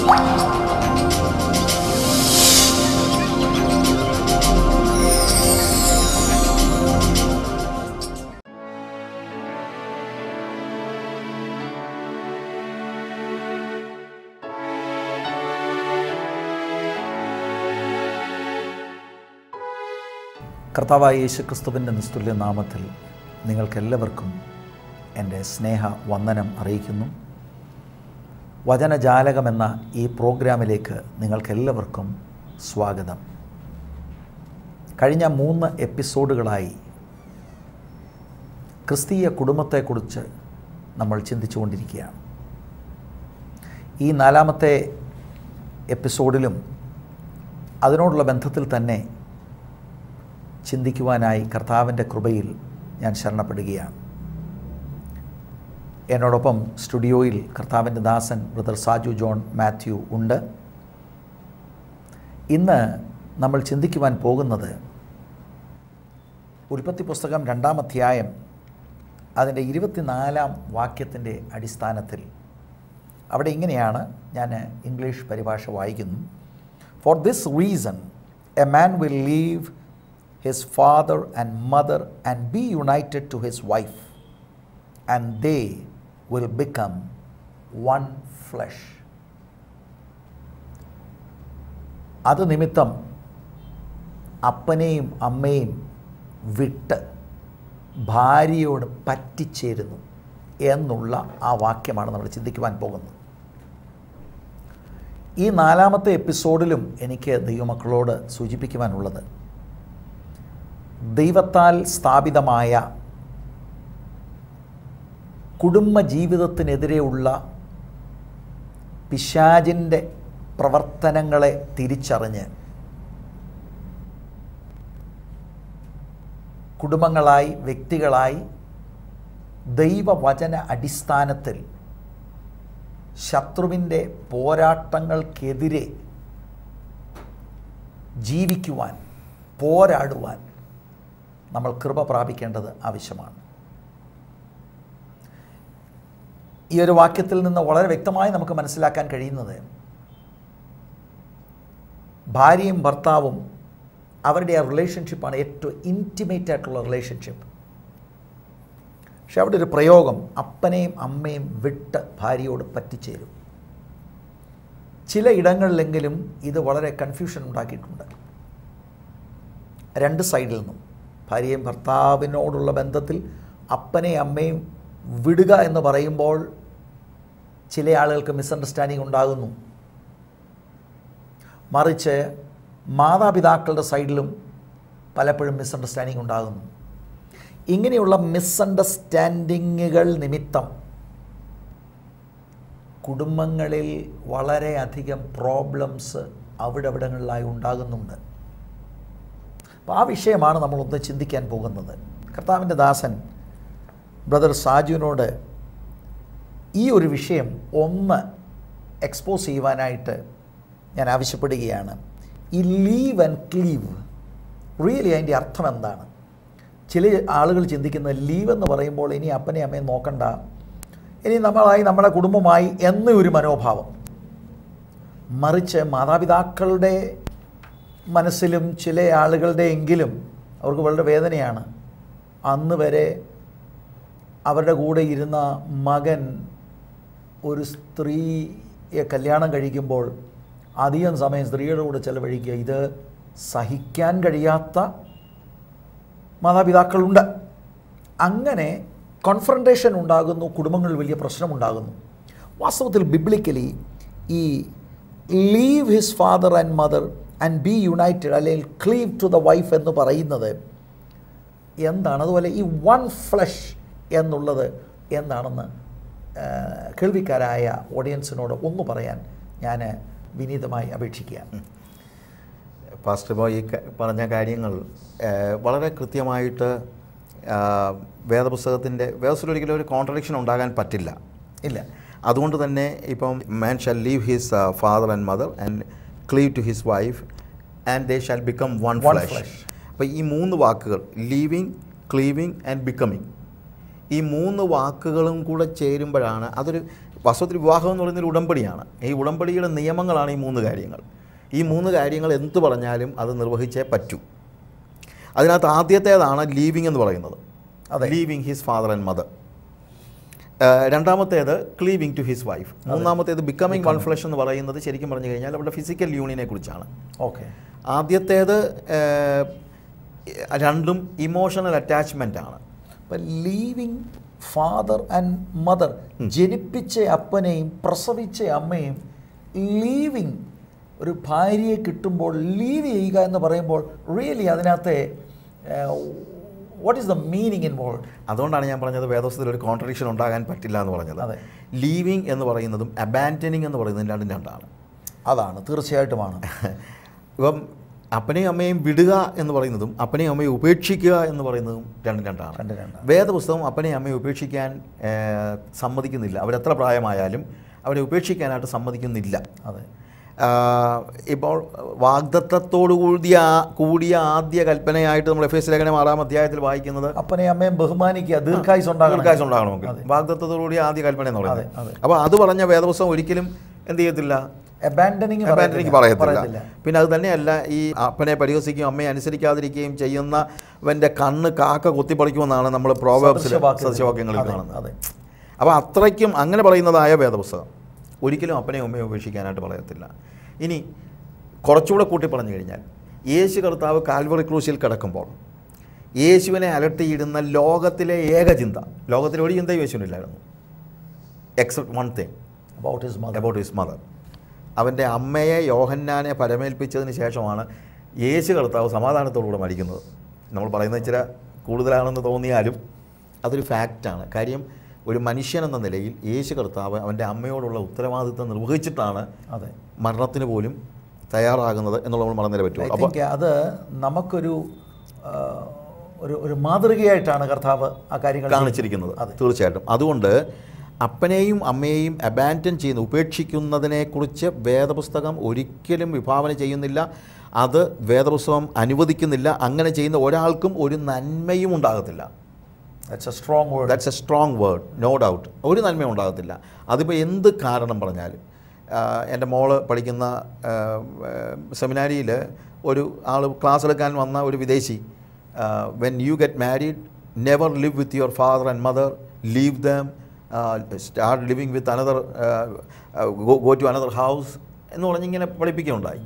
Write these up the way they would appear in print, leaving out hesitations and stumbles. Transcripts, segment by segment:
കർത്താവായ യേശുക്രിസ്തുവിൻ്റെ നിസ്തുല്യ നാമത്തിൽ നിങ്ങൾക്കെല്ലാവർക്കും എൻ്റെ സ്നേഹ വന്ദനം അറിയിക്കുന്നു. വചനജാലകമെന്ന ഈ പ്രോഗ്രാമിലേക്ക് നിങ്ങൾക്കെല്ലാവർക്കും സ്വാഗതം. കഴിഞ്ഞ 3 എപ്പിസോഡുകളായി ക്രിസ്തീയ കുടുംബത്തെക്കുറിച്ച് നമ്മൾ ചിന്തിച്ചുകൊണ്ടിരിക്കുകയാണ്. ഈ 4ാമത്തെ എപ്പിസോഡിലും അതിനോടുള്ള ബന്ധത്തിൽ തന്നെ ചിന്തിക്കുവാനായി കർത്താവിൻ്റെ കൃപയിൽ ഞാൻ ശരണപ്പെടുകയാണ്. എന്നോടൊപ്പം സ്റ്റുഡിയോയിൽ കർത്താവിൻ്റെ ദാസൻ ബ്രദർ സാജു ജോൺ മാത്യു ഉണ്ട്. ഇന്ന് നമ്മൾ ചിന്തിക്കുവാൻ പോകുന്നത് ഉൽപ്പത്തി പുസ്തകം 2-ാം അധ്യായം അതിൻ്റെ 24-ാം വാക്യത്തിൻ്റെ അടിസ്ഥാനത്തിൽ അവിടെ ഇങ്ങനെയാണ്, ഞാൻ ഇംഗ്ലീഷ് പരിഭാഷ വായിക്കുന്നു. For this reason a man will leave his father and mother and be united to his wife, and they will become one flesh. അത് നിമിത്തം അപ്പനെയും അമ്മയും വിട്ട് ഭാര്യയോട് പറ്റിച്ചേരുന്നു എന്നുള്ള ആ വാക്യമാണ് നമ്മൾ ചിന്തിക്കുവാൻ പോകുന്നത്. ഈ 4ാമത്തെ എപ്പിസോഡിലും എനിക്ക് ദൈവമക്കളോട് സൂചിപ്പിക്കുവാനുള്ളത്, ദൈവത്താൽ സ്ഥാപിതമായ കുടുംബജീവിതത്തിനെതിരെയുള്ള പിശാചിൻ്റെ പ്രവർത്തനങ്ങളെ തിരിച്ചറിഞ്ഞ് കുടുംബങ്ങളായി വ്യക്തികളായി ദൈവവചന അടിസ്ഥാനത്തിൽ ശത്രുവിൻ്റെ പോരാട്ടങ്ങൾക്കെതിരെ ജീവിക്കുവാൻ, പോരാടുവാൻ നമ്മൾ കൃപ പ്രാപിക്കേണ്ടത് ആവശ്യമാണ്. ഈ ഒരു വാക്യത്തിൽ നിന്ന് വളരെ വ്യക്തമായി നമുക്ക് മനസ്സിലാക്കാൻ കഴിയുന്നത്, ഭാര്യയും ഭർത്താവും അവരുടെ ആ റിലേഷൻഷിപ്പാണ് ഏറ്റവും ഇൻറ്റിമേറ്റ് ആയിട്ടുള്ള റിലേഷൻഷിപ്പ്. പക്ഷെ അവിടെ ഒരു പ്രയോഗം, അപ്പനെയും അമ്മയും വിട്ട് ഭാര്യയോട് പറ്റിച്ചേരും. ചില ഇടങ്ങളിലെങ്കിലും ഇത് വളരെ കൺഫ്യൂഷൻ ഉണ്ടാക്കിയിട്ടുണ്ട്. 2 സൈഡിൽ നിന്നും ഭാര്യയും ഭർത്താവിനോടുള്ള ബന്ധത്തിൽ അപ്പനെയും അമ്മയും വിടുക എന്ന് പറയുമ്പോൾ ചില ആളുകൾക്ക് മിസ്അണ്ടർസ്റ്റാൻഡിങ് ഉണ്ടാകുന്നു. മറിച്ച് മാതാപിതാക്കളുടെ സൈഡിലും പലപ്പോഴും മിസ്അണ്ടർസ്റ്റാൻഡിങ് ഉണ്ടാകുന്നു. ഇങ്ങനെയുള്ള മിസ്അണ്ടർസ്റ്റാൻഡിങ്ങുകൾ നിമിത്തം കുടുംബങ്ങളിൽ വളരെയധികം പ്രോബ്ലംസ് അവിടങ്ങളിലായി ഉണ്ടാകുന്നുണ്ട്. അപ്പോൾ ആ വിഷയമാണ് നമ്മളൊന്ന് ചിന്തിക്കാൻ പോകുന്നത്. കർത്താവിൻ്റെ ദാസൻ ബ്രദർ സാജുവിനോട് ഈ ഒരു വിഷയം ഒന്ന് എക്സ്പോസ് ചെയ്യുവാനായിട്ട് ഞാൻ ആവശ്യപ്പെടുകയാണ്. ഈ ലീവ് ആൻഡ് ക്ലീവ് റിയലി അതിൻ്റെ അർത്ഥം എന്താണ്? ചില ആളുകൾ ചിന്തിക്കുന്നത് ലീവ് എന്ന് പറയുമ്പോൾ ഇനി അപ്പനെയും അമ്മയും നോക്കണ്ട, ഇനി നമ്മുടെ കുടുംബമായി എന്നൊരു മനോഭാവം. മറിച്ച് മാതാപിതാക്കളുടെ മനസ്സിലും ചില ആളുകളുടെ എങ്കിലും അവർക്ക് വളരെ വേദനയാണ്. അന്ന് വരെ അവരുടെ കൂടെ ഇരുന്ന മകൻ ഒരു സ്ത്രീയെ കല്യാണം കഴിക്കുമ്പോൾ അധികം സമയം സ്ത്രീയുടെ കൂടെ ചെലവഴിക്കുക, ഇത് സഹിക്കാൻ കഴിയാത്ത മാതാപിതാക്കളുണ്ട്. അങ്ങനെ കോൺഫ്രണ്ടേഷൻ ഉണ്ടാകുന്നു, കുടുംബങ്ങളിൽ വലിയ പ്രശ്നമുണ്ടാകുന്നു. വാസ്തവത്തിൽ ബിബ്ലിക്കലി ഈ leave his father and mother and B United അല്ലെങ്കിൽ ക്ലീവ് ടു ദ വൈഫ് എന്ന് പറയുന്നത് എന്താണ്? അതുപോലെ ഈ വൺ ഫ്ലഷ് എന്നുള്ളത് എന്താണെന്ന് കേൾവിക്കാരായ ഓഡിയൻസിനോട് ഒന്ന് പറയാൻ ഞാൻ വിനീതമായി അപേക്ഷിക്കുകയാണ്. പാസ്റ്റർ ബോയ് ഈ പറഞ്ഞ കാര്യങ്ങൾ വളരെ കൃത്യമായിട്ട് വേദപുസ്തകത്തിലൊരിക്കലും ഒരു കോൺട്രഡിക്ഷൻ ഉണ്ടാകാൻ പറ്റില്ല. ഇല്ല. അതുകൊണ്ട് തന്നെ ഇപ്പം man shall leave his father and mother and cleave to his wife and they shall become one flesh. അപ്പോൾ ഈ 3 വാക്കുകൾ ലീവിങ്, ക്ലീവിങ് ആൻഡ് ബിക്കമിങ്, ഈ 3 വാക്കുകളും കൂടെ ചേരുമ്പോഴാണ് അതൊരു വാസ്തവത്തിൽ വിവാഹം എന്ന് പറയുന്നൊരു ഉടമ്പടിയാണ്. ഈ ഉടമ്പടിയുടെ നിയമങ്ങളാണ് ഈ 3 കാര്യങ്ങൾ. ഈ 3 കാര്യങ്ങൾ എന്ത് പറഞ്ഞാലും അത് നിർവഹിച്ചേ പറ്റൂ. അതിനകത്ത് ആദ്യത്തേതാണ് ലീവിങ് എന്ന് പറയുന്നത്. Leaving his father and mother. രണ്ടാമത്തേത് ക്ലീവിങ് ടു ഹിസ് വൈഫ്. മൂന്നാമത്തേത് ബിക്കമിങ് വൺ ഫ്ലഷ് എന്ന് പറയുന്നത് ശരിക്കും പറഞ്ഞു കഴിഞ്ഞാൽ അവരുടെ ഫിസിക്കൽ യൂണിയനെ കുറിച്ചാണ്. ഓക്കെ. ആദ്യത്തേത് രണ്ടും ഇമോഷണൽ അറ്റാച്ച്മെൻ്റ് ആണ്. അപ്പം ലീവിങ് ഫാദർ ആൻഡ് മദർ, ജനിപ്പിച്ച അപ്പനെയും പ്രസവിച്ച അമ്മയും ലീവിങ്, ഒരു ഭാര്യയെ കിട്ടുമ്പോൾ ലീവ് ചെയ്യുക എന്ന് പറയുമ്പോൾ റിയലി അതിനകത്തെ what is the meaning involve? അതുകൊണ്ടാണ് ഞാൻ പറഞ്ഞത് വേദോസ്തത്തിൽ ഒരു കോൺട്രഡിക്ഷൻ ഉണ്ടാകാൻ പറ്റില്ല എന്ന് പറഞ്ഞത്. അതെ. ലീവിങ് എന്ന് പറയുന്നതും അബാൻഡനിങ് എന്ന് പറയുന്നതും രണ്ടാണ്. അതാണ്, തീർച്ചയായിട്ടുമാണ്. ഇപ്പം അപ്പനെയും അമ്മയും വിടുക എന്ന് പറയുന്നതും അപ്പനെയും അമ്മയും ഉപേക്ഷിക്കുക എന്ന് പറയുന്നതും രണ്ടാണ്. വേദപുസ്തകം അപ്പനെയും അമ്മയും ഉപേക്ഷിക്കാൻ സമ്മതിക്കുന്നില്ല. അവരെത്ര പ്രായമായാലും അവരെ ഉപേക്ഷിക്കാനായിട്ട് സമ്മതിക്കുന്നില്ല. അതെ. ഇപ്പോൾ വാഗ്ദത്തത്തോടു കൂടിയ ആദ്യ കൽപ്പനയായിട്ട് നമ്മൾ എഫേസ്യ ലേഖനം 6-ാം അധ്യായത്തിൽ വായിക്കുന്നത് അപ്പനെയും അമ്മയും ബഹുമാനിക്കുക, ദീർഘായുസ് ഉണ്ടാകണമെങ്കിൽ വാഗ്ദത്തത്തോടുകൂടിയ ആദ്യ കൽപ്പന എന്ന് പറയുന്നത്. അപ്പോൾ അത് പറഞ്ഞ വേദപുസ്തകം ഒരിക്കലും എന്ത് ചെയ്യത്തില്ല, അബാൻഡനിങ് പറയത്തില്ല. പിന്നെ അത് തന്നെയല്ല, ഈ അപ്പനെ പരിഹസിക്കുകയും അമ്മയെ അനുസരിക്കാതിരിക്കുകയും ചെയ്യുന്നവൻ്റെ കണ്ണ് കാക്ക കൊത്തിപ്പറിക്കുമെന്നാണ് നമ്മൾ പ്രോവേർബ്സിൽ സദൃശവാക്യങ്ങളിൽ കാണുന്നത്. അപ്പോൾ അത്രയ്ക്കും അങ്ങനെ പറയുന്നതായ വേദപുസ്തകം ഒരിക്കലും അപ്പനെയും അമ്മയും ഉപേക്ഷിക്കാനായിട്ട് പറയത്തില്ല. ഇനി കുറച്ചുകൂടെ കൂട്ടി പറഞ്ഞു കഴിഞ്ഞാൽ, യേശു കർത്താവ് കാൽവറി ക്രൂശിൽ കിടക്കുമ്പോൾ യേശുവിനെ അലട്ടിയിടുന്ന ലോകത്തിലെ ഏക ചിന്ത, ലോകത്തിലെ ഒരു ചിന്തയും യേശുവിനില്ലായിരുന്നു, except one thing about his mother. അവൻ്റെ അമ്മയെ യോഹന്നാനെ പരമേൽപ്പിച്ചതിന് ശേഷമാണ് യേശു കർത്താവ് സമാധാനത്തോടുകൂടെ മരിക്കുന്നത്. നമ്മൾ പറയുന്നത് ഇച്ചിരി കൂടുതലാണെന്ന് തോന്നിയാലും അതൊരു ഫാക്റ്റാണ്. കാര്യം ഒരു മനുഷ്യൻ എന്ന നിലയിൽ യേശു കർത്താവ് അവൻ്റെ അമ്മയോടുള്ള ഉത്തരവാദിത്വം നിർവഹിച്ചിട്ടാണ് മരണത്തിന് പോലും തയ്യാറാകുന്നത് എന്നുള്ളത് നമ്മൾ മറന്നേ പറ്റുള്ളൂ. അപ്പോൾ അത് നമുക്കൊരു ഒരു മാതൃകയായിട്ടാണ് കർത്താവ് ആ കാര്യങ്ങൾ കാണിച്ചിരിക്കുന്നത്. തീർച്ചയായിട്ടും. അതുകൊണ്ട് അപ്പനെയും അമ്മയെയും അബാൻഡൻ ചെയ്യുന്ന, ഉപേക്ഷിക്കുന്നതിനെക്കുറിച്ച് വേദപുസ്തകം ഒരിക്കലും വിഭാവന ചെയ്യുന്നില്ല. അത് വേദപുസ്തകം അനുവദിക്കുന്നില്ല. അങ്ങനെ ചെയ്യുന്ന ഒരാൾക്കും ഒരു നന്മയും ഉണ്ടാകത്തില്ല. That's a strong word, no doubt. ഒരു നന്മയും ഉണ്ടാകത്തില്ല. അതിപ്പോൾ എന്ത് കാരണം പറഞ്ഞാലും, എൻ്റെ മോള് പഠിക്കുന്ന സെമിനാരിയിൽ ഒരു ആൾ ക്ലാസ് എടുക്കാൻ വന്ന ഒരു വിദേശി, when you get married, never live with your father and mother, leave them, start living with another, go to another house എന്ന് പറഞ്ഞിങ്ങനെ പഠിപ്പിക്കുകയുണ്ടായി.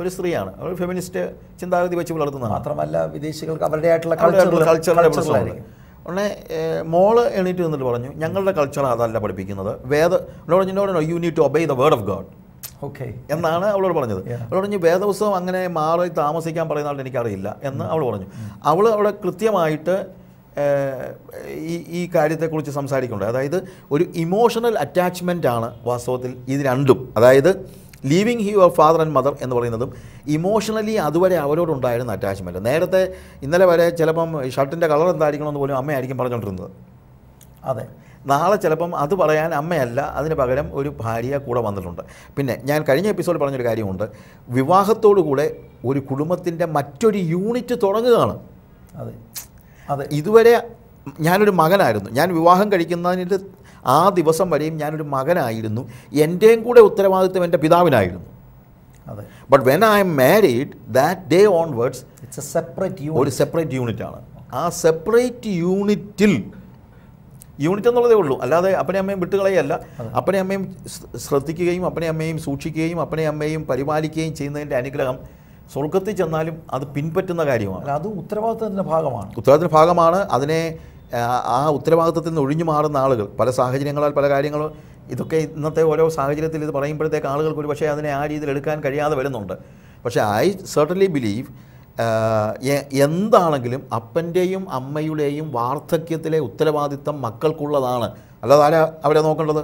ഒരു സ്ത്രീയാണ്, ഒരു ഫെമിനിസ്റ്റ് ചിന്താഗതി വെച്ച് പുലർത്തുന്നതാണ്. മാത്രമല്ല വിദേശികൾക്ക് അവരുടെ ആയിട്ടുള്ള കൾച്ചറിലെ ഉടനെ മോള് എണീറ്റ് നിന്നിട്ട് പറഞ്ഞു, ഞങ്ങളുടെ കൾച്ചർ അതല്ല പഠിപ്പിക്കുന്നത്, എന്നോട് you need to obey the word of God എന്നാണ് അവളോട് പറഞ്ഞത്. അവൾ പറഞ്ഞു, വേദപുസ്തകം അങ്ങനെ മാറി താമസിക്കാൻ പറയുന്ന ആളുടെ എനിക്കറിയില്ല എന്ന് അവൾ പറഞ്ഞു. അവൾ അവിടെ കൃത്യമായിട്ട് ഈ കാര്യത്തെക്കുറിച്ച് സംസാരിക്കുന്നുണ്ട്. അതായത് ഒരു ഇമോഷണൽ അറ്റാച്ച്മെൻ്റ് ആണ് വാസ്തവത്തിൽ ഇത് രണ്ടും. അതായത് leaving your father and mother എന്ന് പറയുന്നതും ഇമോഷണലി അതുവരെ അവരോടുണ്ടായിരുന്ന അറ്റാച്ച്മെൻറ്റ്. നേരത്തെ ഇന്നലെ വരെ ചിലപ്പം ഷർട്ടിൻ്റെ കളർ എന്തായിരിക്കണമെന്ന് പോലും അമ്മയായിരിക്കും പറഞ്ഞുകൊണ്ടിരുന്നത്. അതെ. നാളെ ചിലപ്പം അത് പറയാൻ അമ്മയല്ല, അതിന് പകരം ഒരു ഭാര്യ കൂടെ വന്നിട്ടുണ്ട്. പിന്നെ ഞാൻ കഴിഞ്ഞ എപ്പിസോഡിൽ പറഞ്ഞൊരു കാര്യമുണ്ട്, വിവാഹത്തോടുകൂടെ ഒരു കുടുംബത്തിൻ്റെ മറ്റൊരു യൂണിറ്റ് തുടങ്ങുകയാണ്. അതെ അതെ. ഇതുവരെ ഞാനൊരു മകനായിരുന്നു, ഞാൻ വിവാഹം കഴിക്കുന്നതിന് ആ ദിവസം വരെയും ഞാനൊരു മകനായിരുന്നു, എൻ്റെയും കൂടെ ഉത്തരവാദിത്വം എൻ്റെ പിതാവിനായിരുന്നു. അതെ. But when I M married, that day onwards it's A separate ഒരു സെപ്പറേറ്റ് യൂണിറ്റാണ്. ആ സെപ്പറേറ്റ് യൂണിറ്റ് എന്നുള്ളതേ ഉള്ളൂ, അല്ലാതെ അപ്പനെയും അമ്മയും വിട്ടുകളയല്ല. അപ്പനെയും അമ്മയും ശ്രദ്ധിക്കുകയും അപ്പനെയും അമ്മയും സൂക്ഷിക്കുകയും അപ്പനെയും അമ്മയും പരിപാലിക്കുകയും ചെയ്യുന്നതിൻ്റെ അനുഗ്രഹം സ്വർഗത്തിൽ ചെന്നാലും അത് പിൻപറ്റുന്ന കാര്യമാണ്. അത് ഉത്തരവാദിത്തത്തിൻ്റെ ഭാഗമാണ്. അതിനെ ആ ഉത്തരവാദിത്തത്തിൽ നിന്ന് ഒഴിഞ്ഞു മാറുന്ന ആളുകൾ പല സാഹചര്യങ്ങളാൽ പല കാര്യങ്ങളും, ഇതൊക്കെ ഇന്നത്തെ ഓരോ സാഹചര്യത്തിൽ ഇത് പറയുമ്പോഴത്തേക്ക് ആളുകൾക്ക് ഒരു പക്ഷേ അതിനെ ആ രീതിയിൽ എടുക്കാൻ കഴിയാതെ വരുന്നുണ്ട്. പക്ഷേ ഐ സർട്ടൻലി ബിലീവ് എന്താണെങ്കിലും അപ്പൻ്റെയും അമ്മയുടെയും വാർദ്ധക്യത്തിലെ ഉത്തരവാദിത്തം മക്കൾക്കുള്ളതാണ്. അല്ലാതെ ആരാ അവരെ നോക്കേണ്ടത്?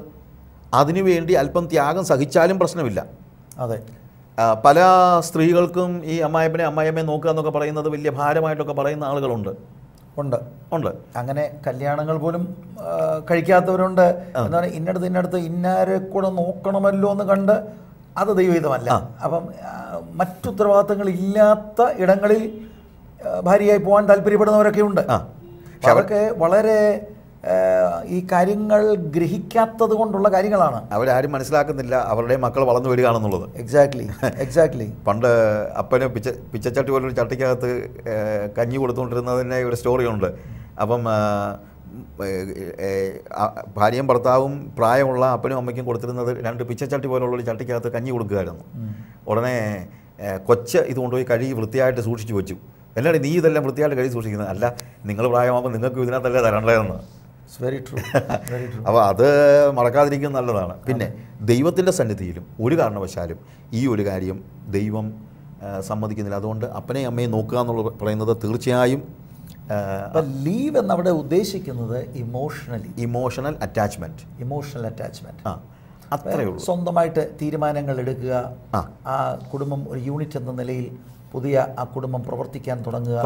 അതിനുവേണ്ടി അല്പം ത്യാഗം സഹിച്ചാലും പ്രശ്നമില്ല. അതെ. പല സ്ത്രീകൾക്കും ഈ അമ്മായിയമ്മയെ നോക്കുക എന്നൊക്കെ പറയുന്നത് വലിയ ഭാരമായിട്ടൊക്കെ പറയുന്ന ആളുകളുണ്ട്. ഉണ്ട്. അങ്ങനെ കല്യാണങ്ങൾ പോലും കഴിക്കാത്തവരുണ്ട്. എന്താണ്, ഇന്നടത്ത് ഇന്നാരെ കൂടെ നോക്കണമല്ലോ എന്ന് കണ്ട് അത് ദൈവഹിതമല്ല. അപ്പം മറ്റുത്തരവാദിത്തങ്ങൾ ഇല്ലാത്ത ഇടങ്ങളിൽ ഭാര്യയായി പോകാൻ താല്പര്യപ്പെടുന്നവരൊക്കെ ഉണ്ട്. അതൊക്കെ വളരെ ഈ കാര്യങ്ങൾ ഗ്രഹിക്കാത്തത് കൊണ്ടുള്ള കാര്യങ്ങളാണ്. അവരാരും മനസ്സിലാക്കുന്നില്ല അവരുടെ മക്കൾ വളർന്നു വരികയാണെന്നുള്ളത്. എക്സാക്ട്ലി. പണ്ട് അപ്പന് പിച്ചച്ചട്ടി പോലൊരു ചട്ടിക്കകത്ത് കഞ്ഞി കൊടുത്തുകൊണ്ടിരുന്നതിൻ്റെ ഒരു സ്റ്റോറിയുണ്ട്. അപ്പം ഭാര്യയും ഭർത്താവും പ്രായമുള്ള അപ്പനും അമ്മയ്ക്കും കൊടുത്തിരുന്നത് 2 പിച്ചച്ചട്ടി പോലുള്ളൊരു ചട്ടിക്കകത്ത് കഞ്ഞി കൊടുക്കുകയായിരുന്നു. ഉടനെ കൊച്ച് ഇത് കൊണ്ടുപോയി കഴുകി വൃത്തിയായിട്ട് സൂക്ഷിച്ചു വെച്ചു. എല്ലാവരും നീ ഇതെല്ലാം വൃത്തിയായിട്ട് കഴുകി സൂക്ഷിക്കുന്നത്, അല്ല നിങ്ങൾ പ്രായമാകുമ്പോൾ നിങ്ങൾക്ക് ഇതിനകത്തല്ലേ തരേണ്ടതെന്ന്. Very true. അപ്പോൾ അത് മറക്കാതിരിക്കുന്നത് നല്ലതാണ്. പിന്നെ ദൈവത്തിൻ്റെ സന്നിധിയിലും ഒരു കാരണവശാലും ഈ ഒരു കാര്യം ദൈവം സമ്മതിക്കുന്നില്ല. അതുകൊണ്ട് അപ്പനെയും അമ്മയും നോക്കുക എന്നുള്ളത് പറയുന്നത് തീർച്ചയായും ലീവ് എന്നവിടെ ഉദ്ദേശിക്കുന്നത് ഇമോഷണൽ അറ്റാച്ച്മെൻറ്റ്. അത്രയേ ഉള്ളൂ. സ്വന്തമായിട്ട് തീരുമാനങ്ങൾ എടുക്കുക, ആ കുടുംബം ഒരു യൂണിറ്റ് എന്ന നിലയിൽ പുതിയ ആ കുടുംബം പ്രവർത്തിക്കാൻ തുടങ്ങുക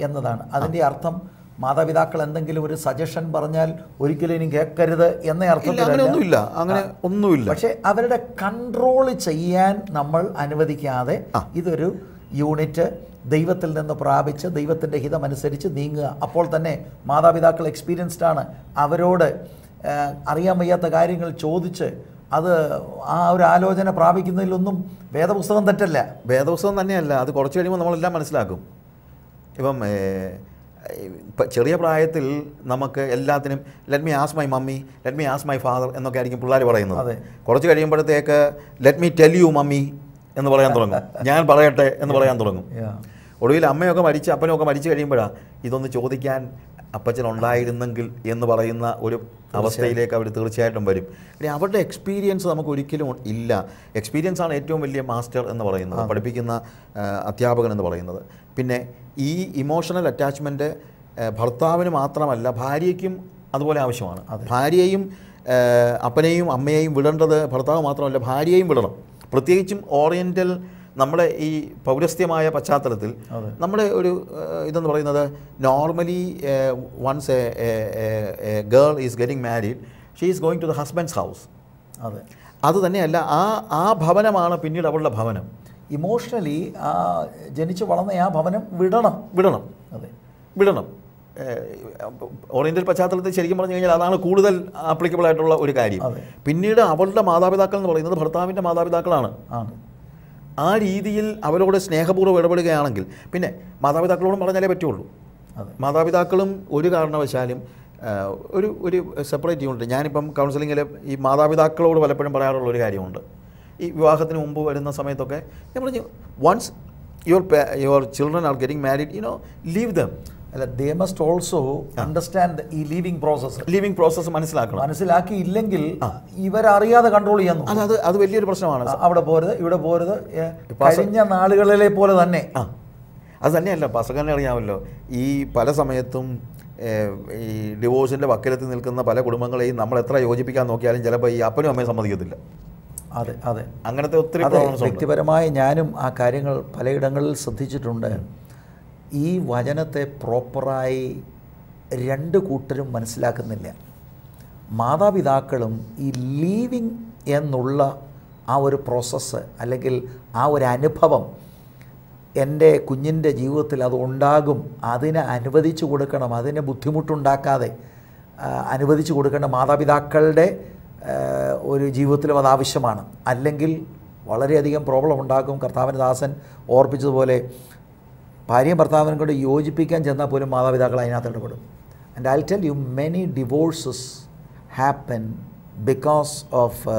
എന്നതാണ്. അതിൻ്റെ അർത്ഥം മാതാപിതാക്കൾ എന്തെങ്കിലും ഒരു സജഷൻ പറഞ്ഞാൽ ഒരിക്കലും ഇനി കേൾക്കരുത് എന്ന അർത്ഥത്തിലൊന്നുമില്ല. അങ്ങനെ ഒന്നുമില്ല. പക്ഷേ അവരുടെ കൺട്രോൾ ചെയ്യാൻ നമ്മൾ അനുവദിക്കാതെ ഇതൊരു യൂണിറ്റ് ദൈവത്തിൽ നിന്ന് പ്രാപിച്ച് ദൈവത്തിൻ്റെ ഹിതമനുസരിച്ച് നീങ്ങുക. അപ്പോൾ തന്നെ മാതാപിതാക്കൾ എക്സ്പീരിയൻസ്ഡ് ആണ്. അവരോട് അറിയാൻ വയ്യാത്ത കാര്യങ്ങൾ ചോദിച്ച് അത് ആ ഒരു ആലോചന പ്രാപിക്കുന്നതിലൊന്നും വേദപുസ്തകം തെറ്റല്ല. വേദപുസ്തകം തന്നെയല്ല, അത് കുറച്ച് കഴിയുമ്പോൾ നമ്മളെല്ലാം മനസ്സിലാക്കും. ഇപ്പം ചെറിയ പ്രായത്തിൽ നമുക്ക് എല്ലാത്തിനും let me ask my mummy, let me ask my father എന്നൊക്കെ ആയിരിക്കും പിള്ളേർ പറയുന്നത്. കുറച്ച് കഴിയുമ്പോഴത്തേക്ക് let me tell you mummy എന്ന് പറയാൻ തുടങ്ങും, ഞാൻ പറയട്ടെ എന്ന് പറയാൻ തുടങ്ങും. ഒടുവിൽ അമ്മയൊക്കെ മരിച്ച് അപ്പനൊക്കെ മരിച്ചു കഴിയുമ്പോഴാണ് ഇതൊന്ന് ചോദിക്കാൻ അപ്പച്ചനുണ്ടായിരുന്നെങ്കിൽ എന്ന് പറയുന്ന ഒരു അവസ്ഥയിലേക്ക് അവർ തീർച്ചയായിട്ടും വരും. ഇനി അവരുടെ എക്സ്പീരിയൻസ് നമുക്ക് ഒരിക്കലും ഇല്ല. എക്സ്പീരിയൻസ് ആണ് ഏറ്റവും വലിയ മാസ്റ്റർ എന്ന് പറയുന്നത്, പഠിപ്പിക്കുന്ന അധ്യാപകൻ എന്ന് പറയുന്നത്. പിന്നെ ഈ ഇമോഷണൽ അറ്റാച്ച്മെൻറ്റ് ഭർത്താവിന് മാത്രമല്ല ഭാര്യയ്ക്കും അതുപോലെ ആവശ്യമാണ്. ഭാര്യയെയും അപ്പനെയും അമ്മയെയും വിടേണ്ടത് ഭർത്താവ് മാത്രമല്ല, ഭാര്യയെയും വിടണം. പ്രത്യേകിച്ചും ഓറിയൻ്റൽ നമ്മുടെ ഈ പൗരസ്ത്യമായ പശ്ചാത്തലത്തിൽ നമ്മുടെ ഒരു ഇതെന്ന് പറയുന്നത് normally once a girl is getting married she is going to the husband's house. അത് തന്നെയല്ല, ആ ഭവനമാണ് പിന്നീട് അവളുടെ ഭവനം. ഇമോഷണലി ജനിച്ചു വളർന്ന ആ ഭവനം വിടണം. ഓറിയൻ്റൽ പശ്ചാത്തലത്തിൽ ശരിക്കും പറഞ്ഞു കഴിഞ്ഞാൽ അതാണ് കൂടുതൽ ആപ്ലിക്കബിൾ ആയിട്ടുള്ള ഒരു കാര്യം. പിന്നീട് അവളുടെ മാതാപിതാക്കൾ എന്ന് പറയുന്നത് ഭർത്താവിൻ്റെ മാതാപിതാക്കളാണ്. ആ രീതിയിൽ അവരോട് സ്നേഹപൂർവ്വം ഇടപെടുകയാണെങ്കിൽ പിന്നെ മാതാപിതാക്കളോടും പറഞ്ഞാലേ പറ്റുള്ളൂ. മാതാപിതാക്കളും ഒരു കാരണവശാലും ഒരു സെപ്പറേറ്റ് യൂണിറ്റ്. ഞാനിപ്പം കൗൺസിലിങ്ങിൽ ഈ മാതാപിതാക്കളോട് പലപ്പോഴും പറയാറുള്ള ഒരു കാര്യമുണ്ട്. ഈ വിവാഹത്തിന് മുമ്പ് വരുന്ന സമയത്തൊക്കെ ഞാൻ പറഞ്ഞു, once your children are getting married leave them. അല്ല, ദേ മസ്റ്റ് ഓൾസോ അണ്ടർസ്റ്റാൻഡ് ഈ ലീവിംഗ് പ്രോസസ്സ് മനസ്സിലാക്കിയില്ലെങ്കിൽ ഇവരറിയാതെ കൺട്രോൾ ചെയ്യാൻ. അത് വലിയൊരു പ്രശ്നമാണ്. അവിടെ പോരുത്, ഇവിടെ പോരുത്, കഴിഞ്ഞ നാളുകളിലെ പോലെ തന്നെ. അത് തന്നെയല്ല, പസകനെ അറിയാമല്ലോ, ഈ പല സമയത്തും ഈ ഡിവോഴ്സിൻ്റെ വക്കലത്തിൽ നിൽക്കുന്ന പല കുടുംബങ്ങളെയും നമ്മൾ എത്ര യോജിപ്പിക്കാൻ നോക്കിയാലും ചിലപ്പോൾ ഈ അപ്പനും അമ്മയും സമ്മതിക്കത്തില്ല. അതെ അങ്ങനത്തെ ഒത്തിരി പ്രോബ്ലംസ്. വ്യക്തിപരമായി ഞാനും ആ കാര്യങ്ങൾ പലയിടങ്ങളിൽ ശ്രദ്ധിച്ചിട്ടുണ്ട്. ഈ വചനത്തെ പ്രോപ്പറായി രണ്ട് കൂട്ടരും മനസ്സിലാക്കുന്നില്ല. മാതാപിതാക്കളും ഈ ലീവിങ് എന്നുള്ള ആ ഒരു പ്രോസസ്സ് അല്ലെങ്കിൽ ആ ഒരു അനുഭവം എൻ്റെ കുഞ്ഞിൻ്റെ ജീവിതത്തിൽ അത് ഉണ്ടാകും, അതിനെ അനുവദിച്ചു കൊടുക്കണം, അതിന് ബുദ്ധിമുട്ടുണ്ടാക്കാതെ അനുവദിച്ചു കൊടുക്കേണ്ട മാതാപിതാക്കളുടെ ഒരു ജീവിതത്തിലും അത് ആവശ്യമാണ്. അല്ലെങ്കിൽ വളരെയധികം പ്രോബ്ലം ഉണ്ടാക്കും. കർത്താവിൻ്റെ ദാസൻ ഓർപ്പിച്ചതുപോലെ ഭാര്യയും ഭർത്താവിനും കൊണ്ട് യോജിപ്പിക്കാൻ ചെന്നാൽ പോലും മാതാപിതാക്കൾ അതിനകത്ത് ഇടപെടും. And I tell you many divorces happen because of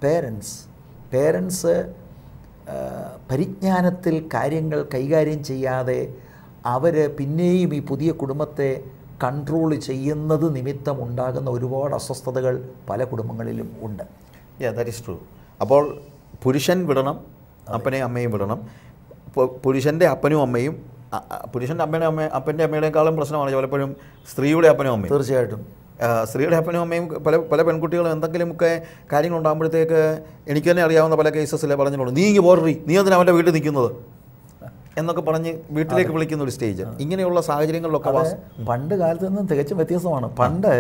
parents പരിജ്ഞാനത്തിൽ കാര്യങ്ങൾ കൈകാര്യം ചെയ്യാതെ അവർ പിന്നെയും ഈ പുതിയ കുടുംബത്തെ കൺട്രോൾ ചെയ്യുന്നത് നിമിത്തം ഉണ്ടാകുന്ന ഒരുപാട് അസ്വസ്ഥതകൾ പല കുടുംബങ്ങളിലും ഉണ്ട്. That is true. അപ്പോൾ പുരുഷൻ വിടണം, അപ്പനെയും അമ്മയും വിടണം. പുരുഷൻ്റെ അപ്പനും അമ്മയും, പുരുഷൻ്റെ അപ്പൻ്റെ അമ്മയുടെക്കാളും പ്രശ്നമാണ് പലപ്പോഴും സ്ത്രീയുടെ അപ്പനും അമ്മയും. തീർച്ചയായിട്ടും സ്ത്രീയുടെ അപ്പനും അമ്മയും പല പെൺകുട്ടികളും എന്തെങ്കിലുമൊക്കെ കാര്യങ്ങളുണ്ടാകുമ്പോഴത്തേക്ക് എനിക്ക് തന്നെ അറിയാവുന്ന പല കേസസിലെ പറഞ്ഞിട്ടുണ്ട്, നീ ഇങ്ങ് പോരറി, നീ എന്തിനാ അവൻ്റെ വീട്ടിൽ നിൽക്കുന്നത് എന്നൊക്കെ പറഞ്ഞ് വീട്ടിലേക്ക് വിളിക്കുന്ന ഒരു സ്റ്റേജ്. ഇങ്ങനെയുള്ള സാഹചര്യങ്ങളിലൊക്കെ പണ്ട് കാലത്ത് നിന്നും തികച്ചും വ്യത്യസ്തമാണ്. പണ്ട്